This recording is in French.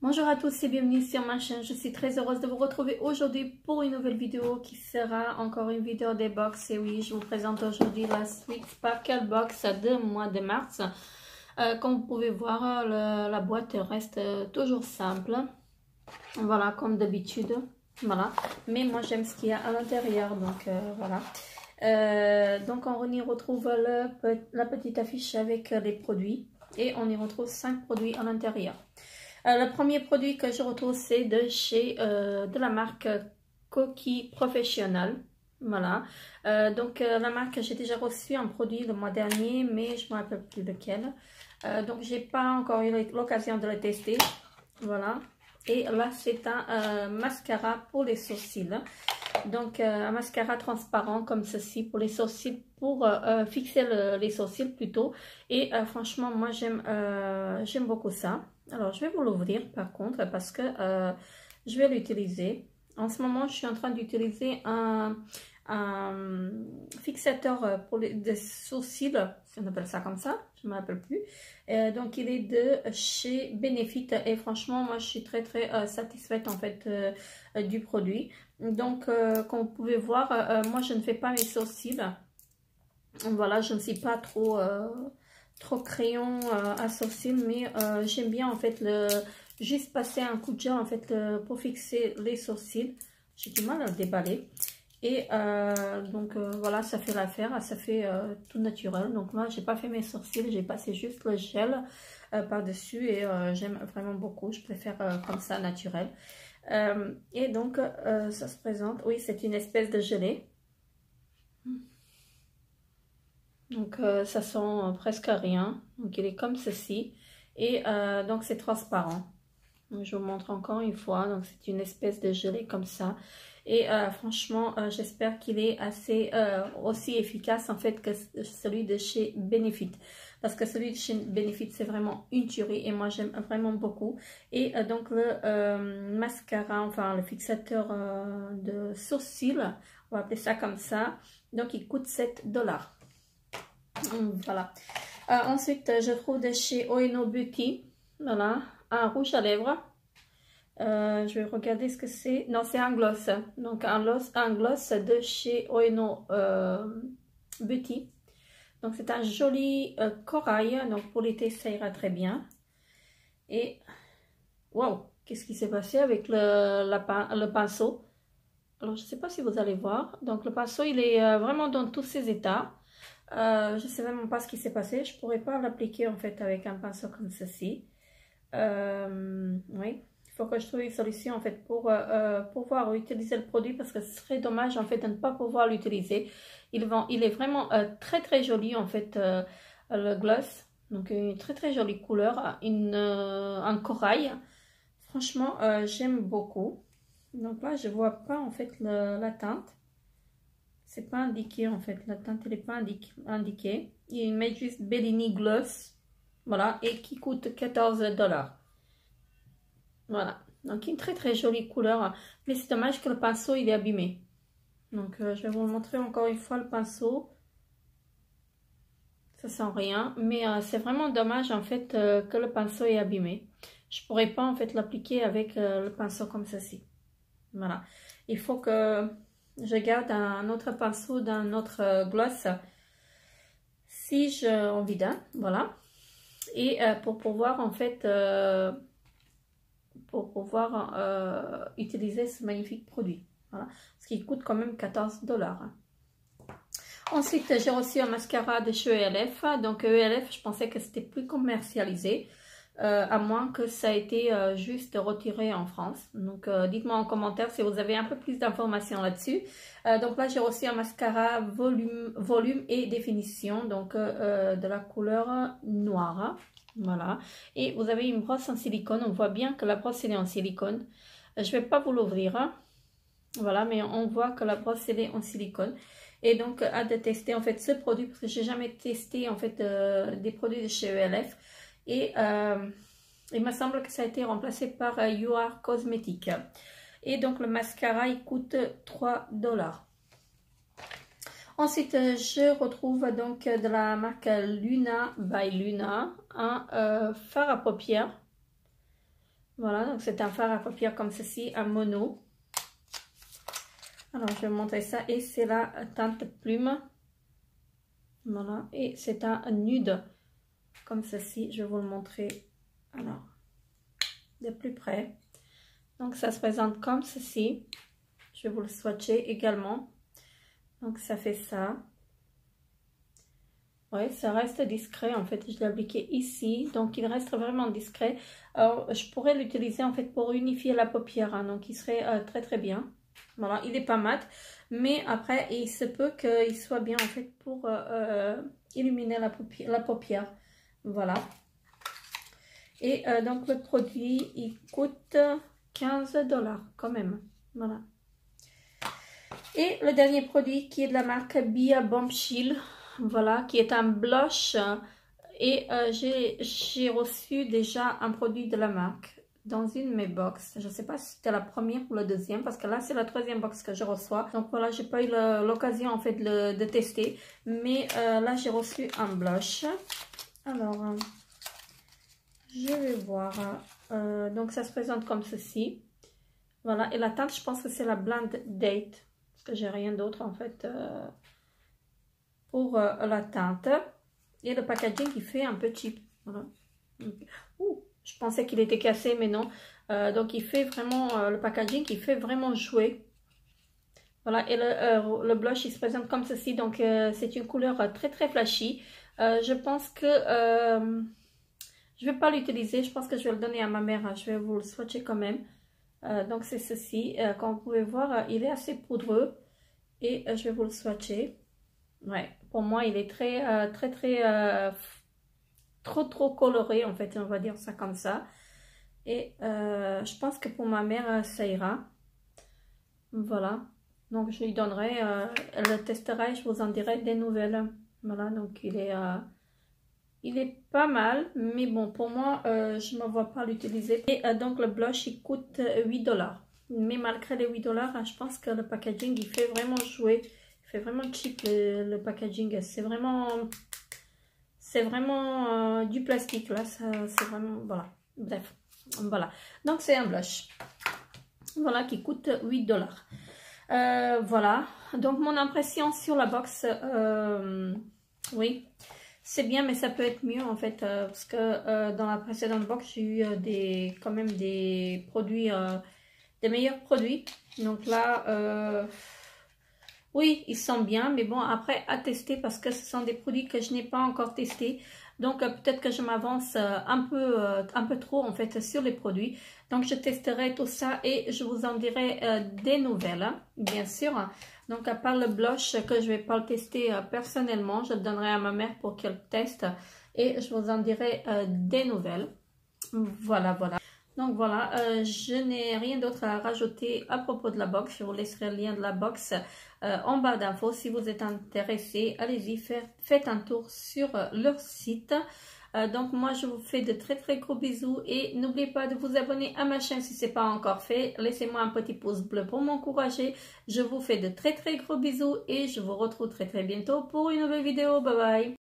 Bonjour à tous et bienvenue sur ma chaîne. Je suis très heureuse de vous retrouver aujourd'hui pour une nouvelle vidéo qui sera encore une vidéo des box. Et oui, je vous présente aujourd'hui la Sweet Sparkle Box de mois de mars. Comme vous pouvez voir, la boîte reste toujours simple. Voilà, comme d'habitude. Voilà. Mais moi, j'aime ce qu'il y a à l'intérieur. Donc, voilà. Donc, on y retrouve la petite affiche avec les produits. Et on y retrouve 5 produits à l'intérieur. Le premier produit que je retrouve, c'est de la marque Coquille Professionnelle. Voilà. La marque, j'ai déjà reçu un produit le mois dernier, mais je ne me rappelle plus lequel. Donc, j'ai pas encore eu l'occasion de le tester. Voilà. Et là, c'est un mascara pour les sourcils. Donc, un mascara transparent comme ceci pour les sourcils, pour fixer les sourcils plutôt. Et franchement, moi, j'aime beaucoup ça. Alors, je vais vous l'ouvrir par contre parce que je vais l'utiliser. En ce moment, je suis en train d'utiliser un fixateur pour des sourcils, si on appelle ça comme ça, je ne me rappelle plus. Donc, il est de chez Benefit et franchement, moi, je suis très satisfaite en fait du produit. Donc, comme vous pouvez voir, moi, je ne fais pas mes sourcils. Voilà, je ne suis pas trop crayon à sourcils, mais j'aime bien en fait juste passer un coup de gel en fait pour fixer les sourcils. J'ai du mal à le déballer. Et voilà, ça fait l'affaire, ça fait tout naturel. Donc moi, j'ai pas fait mes sourcils, j'ai passé juste le gel par-dessus et j'aime vraiment beaucoup. Je préfère comme ça, naturel. Et donc, ça se présente, oui, c'est une espèce de gelée. Donc, ça sent presque rien. Donc, il est comme ceci. Et donc, c'est transparent. Donc, je vous montre encore une fois. Donc, c'est une espèce de gelée comme ça. Et franchement, j'espère qu'il est assez aussi efficace en fait que celui de chez Benefit. Parce que celui de chez Benefit, c'est vraiment une tuerie. Et moi, j'aime vraiment beaucoup. Et donc, le mascara, enfin, le fixateur de sourcils, on va appeler ça comme ça. Donc, il coûte 7 $. Voilà. Ensuite, je trouve de chez Oeno Beauty, voilà, un rouge à lèvres. Je vais regarder ce que c'est. Non, c'est un gloss. Donc, un gloss de chez Oeno Beauty. Donc, c'est un joli corail. Donc, pour l'été, ça ira très bien. Et, waouh, qu'est-ce qui s'est passé avec le pinceau? Alors, je ne sais pas si vous allez voir. Donc, le pinceau, il est vraiment dans tous ses états. Je ne sais vraiment pas ce qui s'est passé. Je ne pourrais pas l'appliquer en fait avec un pinceau comme ceci. Oui, il faut que je trouve une solution en fait pour pouvoir utiliser le produit parce que ce serait dommage en fait de ne pas pouvoir l'utiliser. Il est vraiment très joli en fait le gloss. Donc une très jolie couleur, un corail. Franchement, j'aime beaucoup. Donc là, je vois pas en fait la teinte. C'est pas indiqué en fait, la teinte elle n'est pas indiquée. Il met juste Bellini Gloss, voilà, et qui coûte 14 $. Voilà, donc une très jolie couleur, mais c'est dommage que le pinceau il est abîmé. Donc je vais vous montrer encore une fois le pinceau. Ça sent rien, mais c'est vraiment dommage en fait que le pinceau est abîmé. Je pourrais pas en fait l'appliquer avec le pinceau comme ceci. Voilà, il faut que je garde un autre pinceau d'un autre gloss si j'ai envie d'un, voilà. Et pour pouvoir en fait utiliser ce magnifique produit, voilà, ce qui coûte quand même 14 $. Ensuite, j'ai reçu un mascara de chez ELF. Donc ELF, je pensais que c'était plus commercialisé. À moins que ça ait été juste retiré en France. Donc, dites-moi en commentaire si vous avez un peu plus d'informations là-dessus. Donc là, j'ai reçu un mascara volume et définition, donc de la couleur noire. Voilà. Et vous avez une brosse en silicone. On voit bien que la brosse, elle est en silicone. Je ne vais pas vous l'ouvrir. Hein. Voilà, mais on voit que la brosse, elle est en silicone. Et donc, hâte de tester en fait ce produit parce que j'ai jamais testé en fait des produits de chez ELF. Et il me semble que ça a été remplacé par You Are Cosmétique. Et donc le mascara il coûte 3 $. Ensuite je retrouve donc de la marque Luna by Luna un fard à paupières. Voilà, donc c'est un fard à paupières comme ceci, un mono. Alors, je vais vous montrer ça. Et c'est la teinte plume. Voilà, et c'est un nude comme ceci. Je vais vous le montrer alors de plus près. Donc, ça se présente comme ceci. Je vais vous le swatcher également. Donc, ça fait ça. Oui, ça reste discret. En fait, je l'ai appliqué ici. Donc, il reste vraiment discret. Alors, je pourrais l'utiliser en fait pour unifier la paupière. Hein, donc, il serait très très bien. Voilà, il n'est pas mat. Mais après, il se peut qu'il soit bien en fait pour illuminer la paupière. Voilà. Et donc, le produit, il coûte 15 $ quand même. Voilà. Et le dernier produit qui est de la marque Bia Bombshell, voilà, qui est un blush. Et j'ai reçu déjà un produit de la marque dans une de mes box. Je ne sais pas si c'était la première ou la deuxième, parce que là, c'est la troisième box que je reçois. Donc voilà, j'ai pas eu l'occasion en fait de tester. Mais là, j'ai reçu un blush. Alors, je vais voir. Donc, ça se présente comme ceci. Voilà, et la teinte, je pense que c'est la Blind Date. Parce que j'ai rien d'autre en fait pour la teinte. Et le packaging, il fait un peu cheap. Voilà. Je pensais qu'il était cassé, mais non. Donc, il fait vraiment, le packaging, il fait vraiment jouer. Voilà, et le blush, il se présente comme ceci. Donc, c'est une couleur très, très flashy. Je pense que je ne vais pas l'utiliser. Je pense que je vais le donner à ma mère. Je vais vous le swatcher quand même. Donc, c'est ceci. Comme vous pouvez voir, il est assez poudreux. Et je vais vous le swatcher. Ouais, pour moi, il est très, trop coloré, en fait, on va dire ça comme ça. Et je pense que pour ma mère, ça ira. Voilà. Donc, je lui donnerai, elle le testera et je vous en dirai des nouvelles. Voilà, donc il est pas mal. Mais bon, pour moi, je ne me vois pas l'utiliser. Et donc, le blush, il coûte 8 $. Mais malgré les 8 $, je pense que le packaging, il fait vraiment jouer. Il fait vraiment cheap le packaging. C'est vraiment du plastique. Là, c'est vraiment... Voilà. Bref. Voilà. Donc, c'est un blush. Voilà, qui coûte 8 $. Voilà. Donc, mon impression sur la box, oui, c'est bien, mais ça peut être mieux en fait. Parce que dans la précédente box, j'ai eu quand même des produits... des meilleurs produits. Donc là, oui, ils sont bien, mais bon, après à tester parce que ce sont des produits que je n'ai pas encore testés. Donc peut-être que je m'avance un peu trop en fait sur les produits. Donc je testerai tout ça et je vous en dirai des nouvelles, hein, bien sûr. Donc à part le blush que je vais pas le tester personnellement, je le donnerai à ma mère pour qu'elle teste et je vous en dirai des nouvelles. Voilà, voilà. Donc voilà, je n'ai rien d'autre à rajouter à propos de la box. Je vous laisserai le lien de la box en barre d'infos. Si vous êtes intéressé, allez-y, faites un tour sur leur site. Donc moi, je vous fais de très très gros bisous. Et n'oubliez pas de vous abonner à ma chaîne si ce n'est pas encore fait. Laissez-moi un petit pouce bleu pour m'encourager. Je vous fais de très très gros bisous. Et je vous retrouve très très bientôt pour une nouvelle vidéo. Bye bye.